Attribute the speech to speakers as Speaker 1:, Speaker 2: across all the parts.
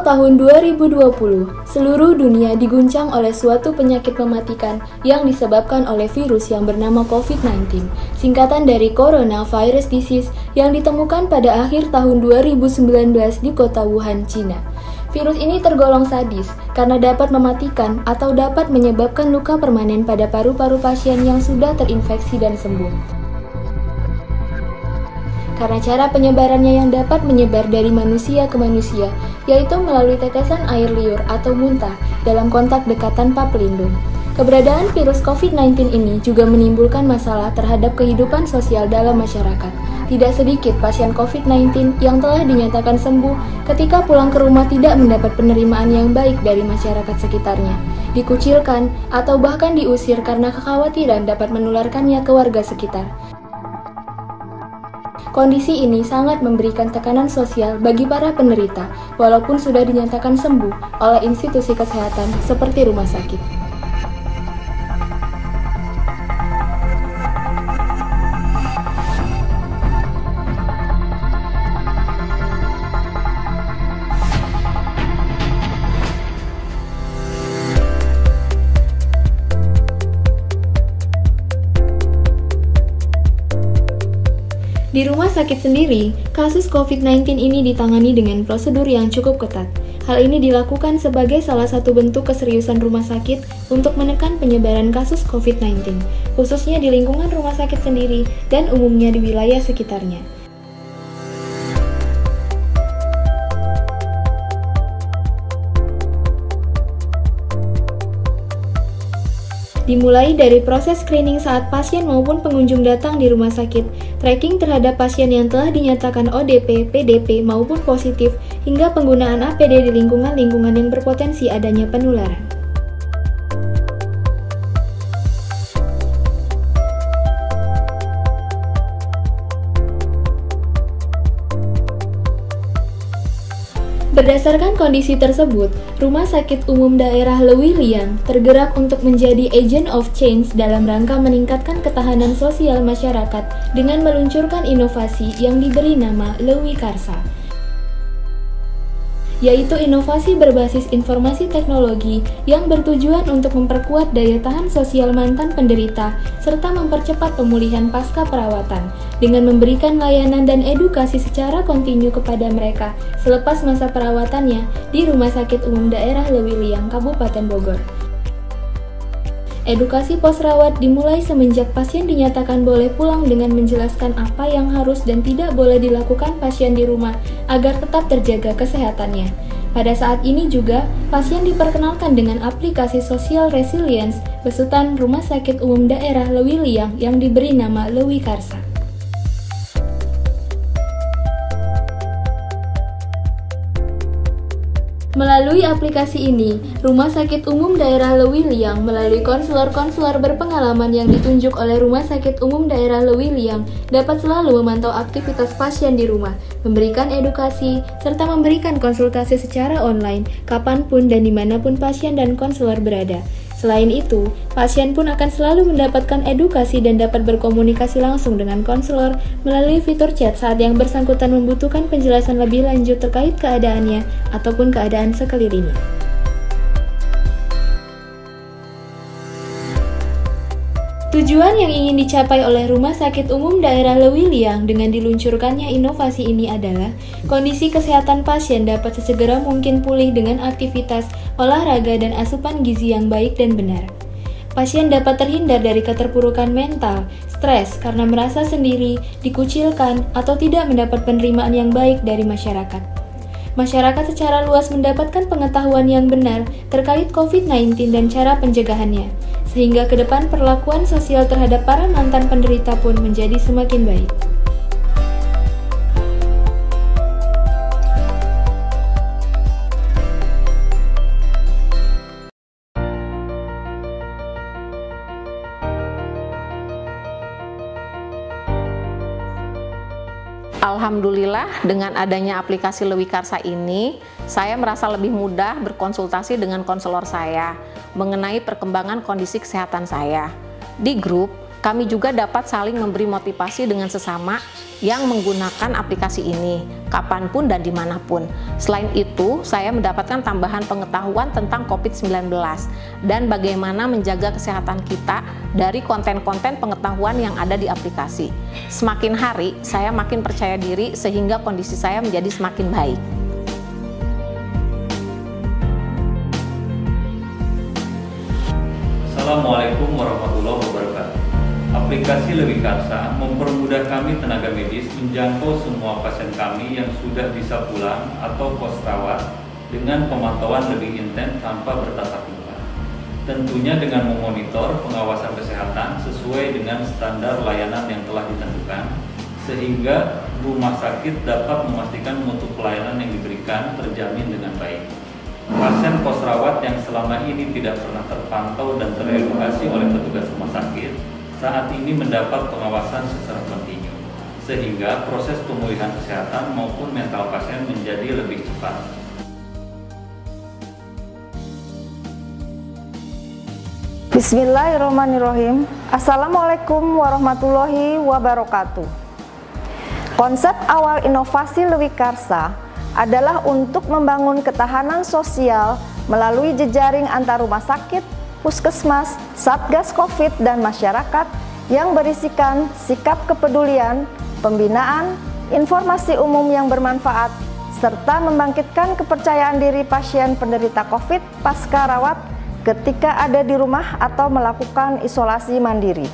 Speaker 1: Awal tahun 2020, seluruh dunia diguncang oleh suatu penyakit mematikan yang disebabkan oleh virus yang bernama COVID-19, singkatan dari Coronavirus Disease yang ditemukan pada akhir tahun 2019 di kota Wuhan, Cina. Virus ini tergolong sadis karena dapat mematikan atau dapat menyebabkan luka permanen pada paru-paru pasien yang sudah terinfeksi dan sembuh. Karena cara penyebarannya yang dapat menyebar dari manusia ke manusia, yaitu melalui tetesan air liur atau muntah dalam kontak dekat tanpa pelindung. Keberadaan virus COVID-19 ini juga menimbulkan masalah terhadap kehidupan sosial dalam masyarakat. Tidak sedikit pasien COVID-19 yang telah dinyatakan sembuh ketika pulang ke rumah tidak mendapat penerimaan yang baik dari masyarakat sekitarnya, dikucilkan, atau bahkan diusir karena kekhawatiran dapat menularkannya ke warga sekitar. Kondisi ini sangat memberikan tekanan sosial bagi para penderita, walaupun sudah dinyatakan sembuh oleh institusi kesehatan seperti rumah sakit. Di rumah sakit sendiri, kasus COVID-19 ini ditangani dengan prosedur yang cukup ketat. Hal ini dilakukan sebagai salah satu bentuk keseriusan rumah sakit untuk menekan penyebaran kasus COVID-19, khususnya di lingkungan rumah sakit sendiri dan umumnya di wilayah sekitarnya. Dimulai dari proses screening saat pasien maupun pengunjung datang di rumah sakit, tracking terhadap pasien yang telah dinyatakan ODP, PDP maupun positif, hingga penggunaan APD di lingkungan-lingkungan yang berpotensi adanya penularan. Berdasarkan kondisi tersebut, Rumah Sakit Umum Daerah Lewi Liang tergerak untuk menjadi agent of change dalam rangka meningkatkan ketahanan sosial masyarakat dengan meluncurkan inovasi yang diberi nama Lewi Karsa, yaitu inovasi berbasis informasi teknologi yang bertujuan untuk memperkuat daya tahan sosial mantan penderita serta mempercepat pemulihan pasca perawatan dengan memberikan layanan dan edukasi secara kontinu kepada mereka selepas masa perawatannya di Rumah Sakit Umum Daerah Lewi Liang, Kabupaten Bogor. Edukasi posrawat dimulai semenjak pasien dinyatakan boleh pulang dengan menjelaskan apa yang harus dan tidak boleh dilakukan pasien di rumah agar tetap terjaga kesehatannya. Pada saat ini juga, pasien diperkenalkan dengan aplikasi Social Resilience besutan Rumah Sakit Umum Daerah Lewi Liang yang diberi nama Lewi Karsa. Melalui aplikasi ini, Rumah Sakit Umum Daerah Lewi Liang melalui konselor-konselor berpengalaman yang ditunjuk oleh Rumah Sakit Umum Daerah Lewi Liang dapat selalu memantau aktivitas pasien di rumah, memberikan edukasi, serta memberikan konsultasi secara online kapanpun dan dimanapun pasien dan konselor berada. Selain itu, pasien pun akan selalu mendapatkan edukasi dan dapat berkomunikasi langsung dengan konselor melalui fitur chat saat yang bersangkutan membutuhkan penjelasan lebih lanjut terkait keadaannya ataupun keadaan sekelilingnya. Tujuan yang ingin dicapai oleh Rumah Sakit Umum Daerah Lewi Liang dengan diluncurkannya inovasi ini adalah kondisi kesehatan pasien dapat sesegera mungkin pulih dengan aktivitas, olahraga, dan asupan gizi yang baik dan benar. Pasien dapat terhindar dari keterpurukan mental, stres karena merasa sendiri, dikucilkan, atau tidak mendapat penerimaan yang baik dari masyarakat. Masyarakat secara luas mendapatkan pengetahuan yang benar terkait COVID-19 dan cara pencegahannya, sehingga ke depan perlakuan sosial terhadap para mantan penderita pun menjadi semakin baik.
Speaker 2: Alhamdulillah, dengan adanya aplikasi Lewi Karsa ini, saya merasa lebih mudah berkonsultasi dengan konselor saya mengenai perkembangan kondisi kesehatan saya. Di grup, Kami juga dapat saling memberi motivasi dengan sesama yang menggunakan aplikasi ini, kapanpun dan dimanapun. Selain itu, saya mendapatkan tambahan pengetahuan tentang COVID-19 dan bagaimana menjaga kesehatan kita dari konten-konten pengetahuan yang ada di aplikasi. Semakin hari, saya makin percaya diri sehingga kondisi saya menjadi semakin baik.
Speaker 3: Assalamualaikum warahmatullahi wabarakatuh. Aplikasi Lewikarsa mempermudah kami tenaga medis menjangkau semua pasien kami yang sudah bisa pulang atau pos rawat dengan pemantauan lebih intens tanpa bertatap muka. Tentunya dengan memonitor pengawasan kesehatan sesuai dengan standar layanan yang telah ditentukan, sehingga rumah sakit dapat memastikan mutu pelayanan yang diberikan terjamin dengan baik. Pasien pos rawat yang selama ini tidak pernah terpantau dan teredukasi oleh petugas rumah sakit saat ini mendapat pengawasan secara kontinu, sehingga proses pemulihan kesehatan maupun mental pasien menjadi lebih cepat.
Speaker 4: Bismillahirrahmanirrahim. Assalamualaikum warahmatullahi wabarakatuh. Konsep awal inovasi Lewikarsa adalah untuk membangun ketahanan sosial melalui jejaring antar rumah sakit, puskesmas, satgas COVID, dan masyarakat yang berisikan sikap kepedulian, pembinaan, informasi umum yang bermanfaat, serta membangkitkan kepercayaan diri pasien penderita COVID pasca rawat ketika ada di rumah atau melakukan isolasi mandiri.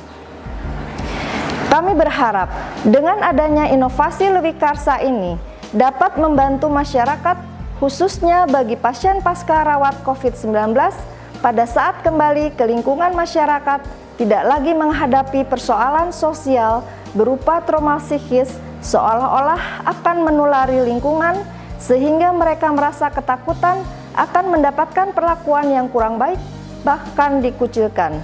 Speaker 4: Kami berharap dengan adanya inovasi Lewikarsa ini dapat membantu masyarakat, khususnya bagi pasien pasca rawat COVID-19, pada saat kembali ke lingkungan masyarakat tidak lagi menghadapi persoalan sosial berupa trauma psikis seolah-olah akan menulari lingkungan, sehingga mereka merasa ketakutan akan mendapatkan perlakuan yang kurang baik, bahkan dikucilkan.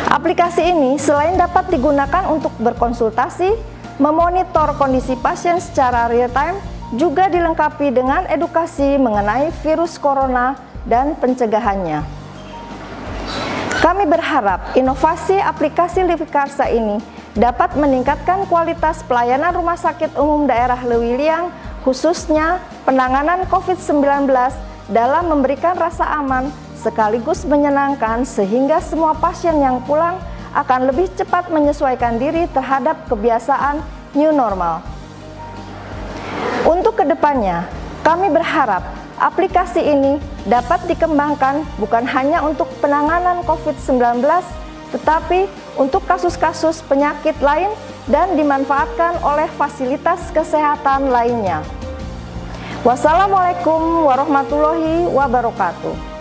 Speaker 4: Aplikasi ini selain dapat digunakan untuk berkonsultasi, memonitor kondisi pasien secara real time, juga dilengkapi dengan edukasi mengenai virus corona dan pencegahannya. Kami berharap inovasi aplikasi Lewikarsa ini dapat meningkatkan kualitas pelayanan Rumah Sakit Umum Daerah Lewiliang, khususnya penanganan COVID-19, dalam memberikan rasa aman sekaligus menyenangkan, sehingga semua pasien yang pulang akan lebih cepat menyesuaikan diri terhadap kebiasaan new normal. Untuk kedepannya, kami berharap aplikasi ini dapat dikembangkan bukan hanya untuk penanganan COVID-19, tetapi untuk kasus-kasus penyakit lain dan dimanfaatkan oleh fasilitas kesehatan lainnya. Wassalamualaikum warahmatullahi wabarakatuh.